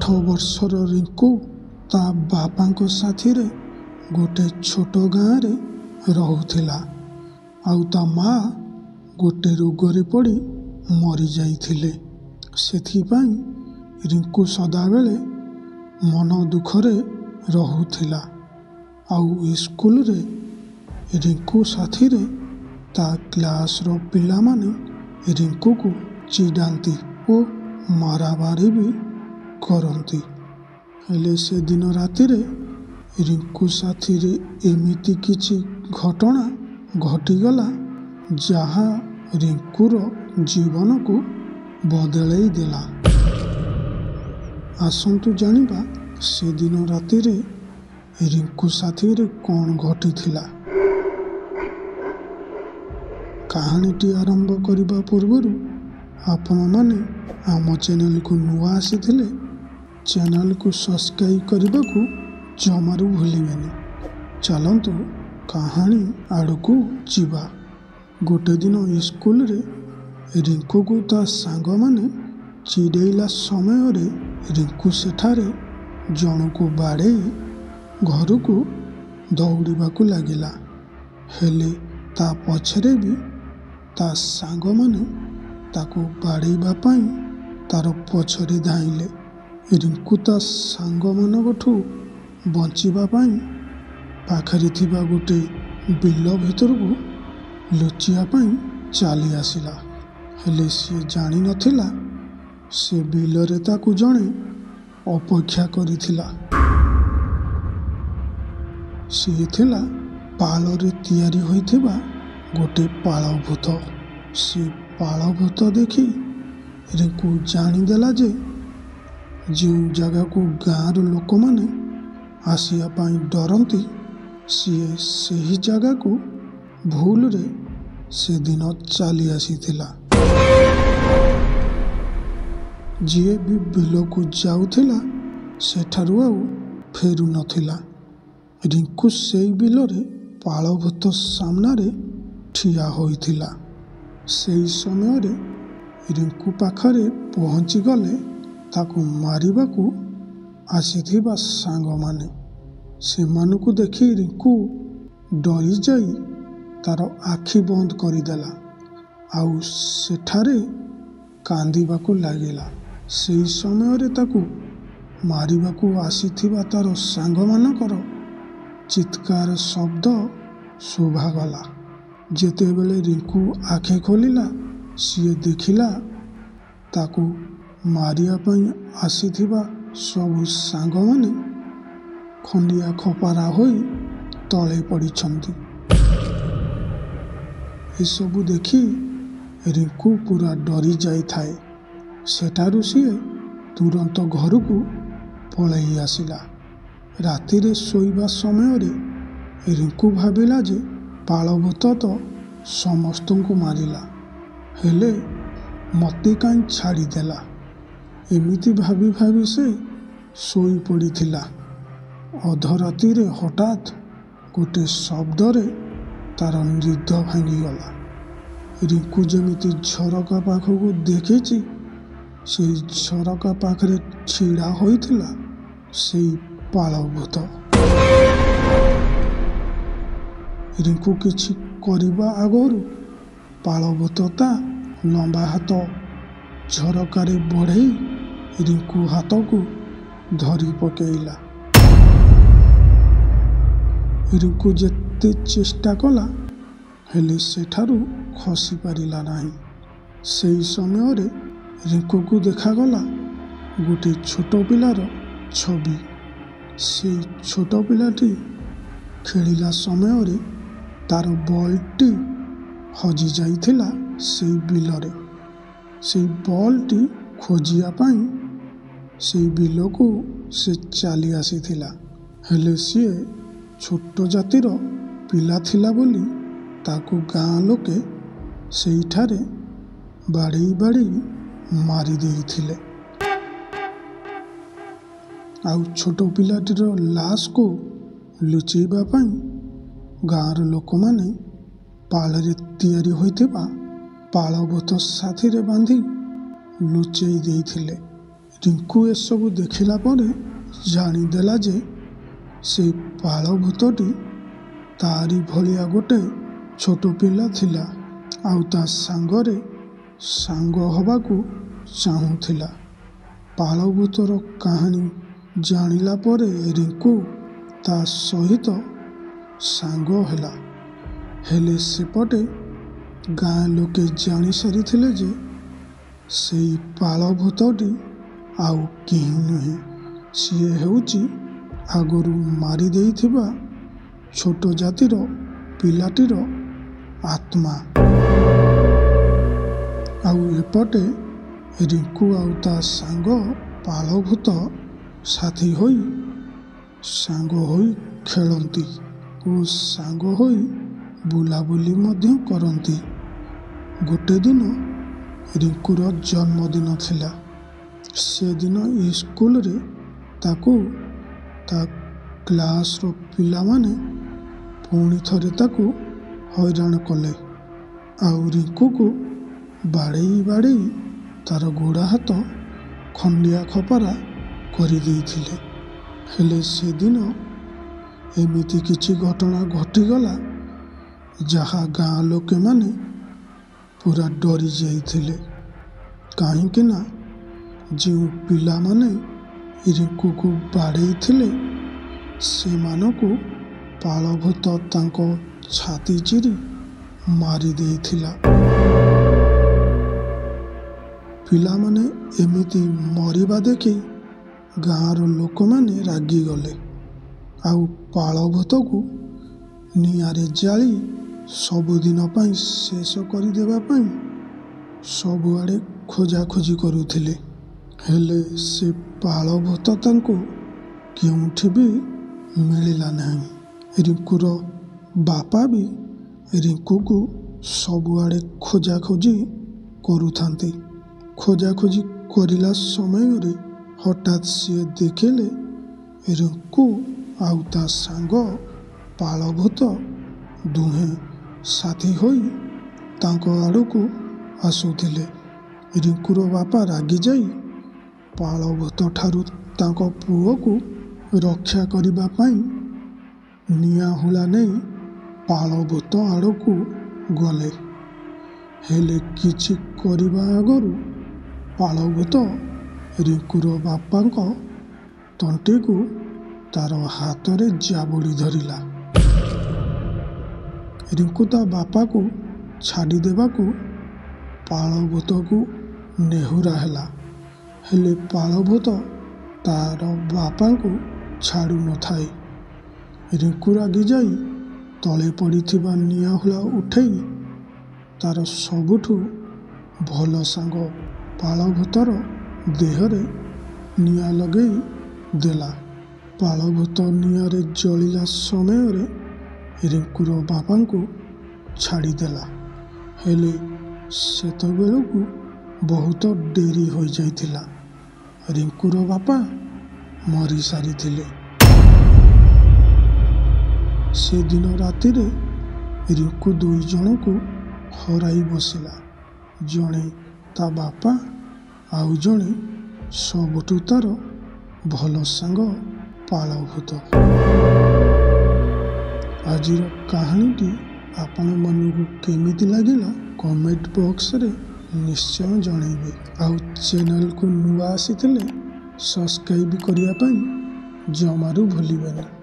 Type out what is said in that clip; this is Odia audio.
ବର୍ଷର ରିଙ୍କୁ ତା ବାପାଙ୍କ ସାଥିରେ ଗୋଟେ ଛୋଟ ଗାଁରେ ରହୁଥିଲା। ଆଉ ତା ମା ଗୋଟେ ରୋଗରେ ପଡ଼ି ମରିଯାଇଥିଲେ। ସେଥିପାଇଁ ରିଙ୍କୁ ସଦାବେଳେ ମନ ଦୁଃଖରେ ରହୁଥିଲା। ଆଉ ସ୍କୁଲରେ ରିଙ୍କୁ ସାଥିରେ ତା କ୍ଲାସର ପିଲାମାନେ ରିଙ୍କୁକୁ ଚିଡ଼ାନ୍ତି ଓ ମାରାମାରି ବି କରନ୍ତି। ହେଲେ ସେଦିନ ରାତିରେ ରିଙ୍କୁ ସାଥିରେ ଏମିତି କିଛି ଘଟଣା ଘଟିଗଲା ଯାହା ରିଙ୍କୁର ଜୀବନକୁ ବଦଳେଇ ଦେଲା। ଆସନ୍ତୁ ଜାଣିବା ସେଦିନ ରାତିରେ ରିଙ୍କୁ ସାଥିରେ କ'ଣ ଘଟିଥିଲା। କାହାଣୀଟି ଆରମ୍ଭ କରିବା ପୂର୍ବରୁ ଆପଣମାନେ ଆମ ଚ୍ୟାନେଲକୁ ନୂଆ ଆସିଥିଲେ ଚ୍ୟାନେଲକୁ ସବସ୍କ୍ରାଇବ୍ କରିବାକୁ ଜମାରୁ ଭୁଲିବେନି। ଚାଲନ୍ତୁ କାହାଣୀ ଆଡ଼କୁ ଯିବା। ଗୋଟେ ଦିନ ସ୍କୁଲରେ ରିଙ୍କୁକୁ ତା ସାଙ୍ଗମାନେ ଚିଡ଼େଇଲା ସମୟରେ ରିଙ୍କୁ ସେଠାରେ ଜଣକୁ ବାଡ଼େଇ ଘରକୁ ଦୌଡ଼ିବାକୁ ଲାଗିଲା। ହେଲେ ତା ପଛରେ ବି ତା ସାଙ୍ଗମାନେ ତାକୁ ବାଡ଼େଇବା ପାଇଁ ତାର ପଛରେ ଧାଇଁଲେ। ରିଙ୍କୁ ତା ସାଙ୍ଗମାନଙ୍କଠୁ ବଞ୍ଚିବା ପାଇଁ ପାଖରେ ଥିବା ଗୋଟେ ବିଲ ଭିତରକୁ ଲୁଚିବା ପାଇଁ ଚାଲି ଆସିଲା। ହେଲେ ସିଏ ଜାଣିନଥିଲା ସେ ବିଲରେ ତାକୁ ଜଣେ ଅପେକ୍ଷା କରିଥିଲା। ସିଏ ଥିଲା ପାଳରେ ତିଆରି ହୋଇଥିବା ଗୋଟେ ପାଳ ଭୂତ। ସେ ପାଳ ଭୂତ ଦେଖି ରିଙ୍କୁ ଜାଣିଦେଲା ଯେ ଯେଉଁ ଜାଗାକୁ ଗାଁର ଲୋକମାନେ ଆସିବା ପାଇଁ ଡରନ୍ତି ସିଏ ସେହି ଜାଗାକୁ ଭୁଲରେ ସେଦିନ ଚାଲି ଆସିଥିଲା। ଯିଏ ବି ବିଲକୁ ଯାଉଥିଲା ସେଠାରୁ ଆଉ ଫେରୁନଥିଲା। ରିଙ୍କୁ ସେଇ ବିଲରେ ପାଳ ଭୂତ ସାମ୍ନାରେ ଠିଆ ହୋଇଥିଲା। ସେଇ ସମୟରେ ରିଙ୍କୁ ପାଖରେ ପହଞ୍ଚିଗଲେ ତାକୁ ମାରିବାକୁ ଆସିଥିବା ସାଙ୍ଗମାନେ। ସେମାନଙ୍କୁ ଦେଖି ରିଙ୍କୁ ଡରିଯାଇ ତାର ଆଖି ବନ୍ଦ କରିଦେଲା ଆଉ ସେଠାରେ କାନ୍ଦିବାକୁ ଲାଗିଲା। ସେହି ସମୟରେ ତାକୁ ମାରିବାକୁ ଆସିଥିବା ତାର ସାଙ୍ଗମାନଙ୍କର ଚିତ୍କାର ଶବ୍ଦ ଶୁଭାଗଲା। ଯେତେବେଳେ ରିଙ୍କୁ ଆଖି ଖୋଲିଲା ସିଏ ଦେଖିଲା ତାକୁ ମାରିବା ପାଇଁ ଆସିଥିବା ସବୁ ସାଙ୍ଗମାନେ ଖଣ୍ଡିଆ ଖପାରା ହୋଇ ତଳେ ପଡ଼ିଛନ୍ତି। ଏସବୁ ଦେଖି ରିଙ୍କୁ ପୁରା ଡରି ଯାଇଥାଏ। ସେଠାରୁ ସିଏ ତୁରନ୍ତ ଘରକୁ ପଳେଇ ଆସିଲା। ରାତିରେ ଶୋଇବା ସମୟରେ ରିଙ୍କୁ ଭାବିଲା ଯେ ପାଳ ଭୂତ ତ ସମସ୍ତଙ୍କୁ ମାରିଲା ହେଲେ ମୋତେ କାହିଁ ଛାଡ଼ିଦେଲା। ଏମିତି ଭାବି ଭାବି ସେ ଶୋଇପଡ଼ିଥିଲା। ଅଧରାତିରେ ହଠାତ୍ ଗୋଟେ ଶବ୍ଦରେ ତାର ନିଦ ଭାଙ୍ଗିଗଲା। ରିଙ୍କୁ ଯେମିତି ଝରକା ପାଖକୁ ଦେଖିଛି ସେଇ ଝରକା ପାଖରେ ଛିଡ଼ା ହୋଇଥିଲା ସେଇ ପାଳ ଭୂତ। ରିଙ୍କୁ କିଛି କରିବା ଆଗରୁ ପାଳ ଭୂତ ତା ଲମ୍ବା ହାତ ଝରକାରେ ବଢ଼େଇ ରିଙ୍କୁ ହାତକୁ ଧରି ପକେଇଲା। ରିଙ୍କୁ ଯେତେ ଚେଷ୍ଟା କଲା ହେଲେ ସେଠାରୁ ଖସି ପାରିଲା ନାହିଁ। ସେହି ସମୟରେ ରିଙ୍କୁକୁ ଦେଖାଗଲା ଗୋଟିଏ ଛୋଟ ପିଲାର ଛବି। ସେଇ ଛୋଟ ପିଲାଟି ଖେଳିଲା ସମୟରେ ତାର ବଲ୍ଟି ହଜିଯାଇଥିଲା ସେଇ ବିଲରେ। ସେଇ ବଲ୍ଟି ଖୋଜିବା ପାଇଁ ସେଇ ବିଲକୁ ସେ ଚାଲି ଆସିଥିଲା। ହେଲେ ସିଏ ଛୋଟ ଜାତିର ପିଲା ଥିଲା ବୋଲି ତାକୁ ଗାଁ ଲୋକେ ସେଇଠାରେ ବାଡ଼େଇ ବାଡ଼େଇ ମାରି ଦେଇଥିଲେ। ଆଉ ଛୋଟ ପିଲାଟିର ଲାଶକୁ ଲୁଚେଇବା ପାଇଁ ଗାଁର ଲୋକମାନେ ପାଳରେ ତିଆରି ହୋଇଥିବା ପାଳ ଭୂତ ସାଥିରେ ବାନ୍ଧି ଲୁଚେଇ ଦେଇଥିଲେ। ରିଙ୍କୁ ଏସବୁ ଦେଖିଲା ପରେ ଜାଣିଦେଲା ଯେ ସେଇ ପାଳ ଭୂତଟି ତାରି ଭଳିଆ ଗୋଟେ ଛୋଟ ପିଲା ଥିଲା ଆଉ ତା ସାଙ୍ଗରେ ସାଙ୍ଗ ହେବାକୁ ଚାହୁଁଥିଲା। ପାଳ ଭୂତର କାହାଣୀ ଜାଣିଲା ପରେ ରିଙ୍କୁ ତା ସହିତ ସାଙ୍ଗ ହେଲା। ହେଲେ ସେପଟେ ଗାଁ ଲୋକେ ଜାଣିସାରିଥିଲେ ଯେ ସେଇ ପାଳ ଭୂତଟି ଆଉ କେହି ନୁହେଁ, ସିଏ ହେଉଛି ଆଗରୁ ମାରି ଦେଇଥିବା ଛୋଟ ଜାତିର ପିଲାଟିର ଆତ୍ମା। ଆଉ ଏପଟେ ରିଙ୍କୁ ଆଉ ତା ସାଙ୍ଗ ପାଳ ଭୂତ ସାଥୀ ହୋଇ ସାଙ୍ଗ ହୋଇ ଖେଳନ୍ତି ଓ ସାଙ୍ଗ ହୋଇ ବୁଲାବୁଲି ମଧ୍ୟ କରନ୍ତି। ଗୋଟେ ଦିନ ରିଙ୍କୁର ଜନ୍ମଦିନ ଥିଲା। ସେଦିନ ସ୍କୁଲରେ ତାକୁ ତା କ୍ଲାସର ପିଲାମାନେ ପୁଣି ଥରେ ତାକୁ ହଇରାଣ କଲେ ଆଉ ରିଙ୍କୁକୁ ବାଡ଼େଇ ବାଡ଼େଇ ତାର ଗୋଡ଼ ହାତ ଖଣ୍ଡିଆ ଖପରା କରିଦେଇଥିଲେ। ହେଲେ ସେଦିନ ଏମିତି କିଛି ଘଟଣା ଘଟିଗଲା ଯାହା ଗାଁ ଲୋକେମାନେ ପୁରା ଡରି ଯାଇଥିଲେ। କାହିଁକି ନା ଯେଉଁ ପିଲାମାନେ ରିଙ୍କୁକୁ ବାଡ଼େଇଥିଲେ ସେମାନଙ୍କୁ ପାଳ ଭୂତ ତାଙ୍କ ଛାତି ଚିରି ମାରି ଦେଇଥିଲା। ପିଲାମାନେ ଏମିତି ମରିବା ଦେଖି ଗାଁର ଲୋକମାନେ ରାଗିଗଲେ ଆଉ ପାଳ ଭୂତକୁ ନିଆଁରେ ଜାଳି ସବୁଦିନ ପାଇଁ ଶେଷ କରିଦେବା ପାଇଁ ସବୁଆଡ଼େ ଖୋଜାଖୋଜି କରୁଥିଲେ। ହେଲେ ସେ ପାଳ ଭୂତ ତାଙ୍କୁ କେଉଁଠି ବି ମିଳିଲା ନାହିଁ। ରିଙ୍କୁର ବାପା ବି ରିଙ୍କୁକୁ ସବୁଆଡ଼େ ଖୋଜାଖୋଜି କରୁଥାନ୍ତି। ଖୋଜାଖୋଜି କରିଲା ସମୟରେ ହଠାତ୍ ସିଏ ଦେଖିଲେ ରିଙ୍କୁ ଆଉ ତା ସାଙ୍ଗ ପାଳ ଭୂତ ଦୁହେଁ ସାଥୀ ହୋଇ ତାଙ୍କ ଆଡ଼କୁ ଆସୁଥିଲେ। ରିଙ୍କୁର ବାପା ରାଗିଯାଇ ପାଳ ଭୂତଠାରୁ ତାଙ୍କ ପୁଅକୁ ରକ୍ଷା କରିବା ପାଇଁ ନିଆଁ ହୁଳା ନେଇ ପାଳ ଭୂତ ଆଡ଼କୁ ଗଲେ। ହେଲେ କିଛି କରିବା ଆଗରୁ ପାଳ ଭୂତ ରିଙ୍କୁର ବାପାଙ୍କ ତଣ୍ଟିକୁ ତାର ହାତରେ ଜାବୁଡ଼ି ଧରିଲା। ରିଙ୍କୁ ତା ବାପାକୁ ଛାଡ଼ିଦେବାକୁ ପାଳ ଭୂତକୁ ନେହୁରା ହେଲା। ହେଲେ ପାଳ ଭୂତ ତାର ବାପାଙ୍କୁ ଛାଡ଼ୁ ନଥାଏ। ରିଙ୍କୁ ରାଗିଯାଇ ତଳେ ପଡ଼ିଥିବା ନିଆଁ ହୁଳା ଉଠେଇ ତାର ସବୁଠୁ ଭଲ ସାଙ୍ଗ ପାଳ ଭୂତର ଦେହରେ ନିଆଁ ଲଗେଇ ଦେଲା। ପାଳ ଭୂତ ନିଆଁରେ ଜଳିଲା ସମୟରେ ରିଙ୍କୁର ବାପାଙ୍କୁ ଛାଡ଼ିଦେଲା। ହେଲେ ସେତେବେଳକୁ ବହୁତ ଡେରି ହୋଇଯାଇଥିଲା। ରିଙ୍କୁର ବାପା ମରିସାରିଥିଲେ। ସେଦିନ ରାତିରେ ରିଙ୍କୁ ଦୁଇ ଜଣଙ୍କୁ ହରାଇ ବସିଲା। ଜଣେ ତା ବାପା ଆଉ ଜଣେ ସବୁଠୁ ତାର ଭଲ ସାଙ୍ଗ ପାଳ ଭୂତ। ଆଜିର କାହାଣୀଟି ଆପଣମାନଙ୍କୁ କେମିତି ଲାଗିଲା କମେଣ୍ଟ ବକ୍ସରେ ନିଶ୍ଚୟ ଜଣାଇବେ। ଆଉ ଚ୍ୟାନେଲକୁ ନୂଆ ଆସିଥିଲେ ସବସ୍କ୍ରାଇବ୍ କରିବା ପାଇଁ ଜମାରୁ ଭୁଲିବେନି।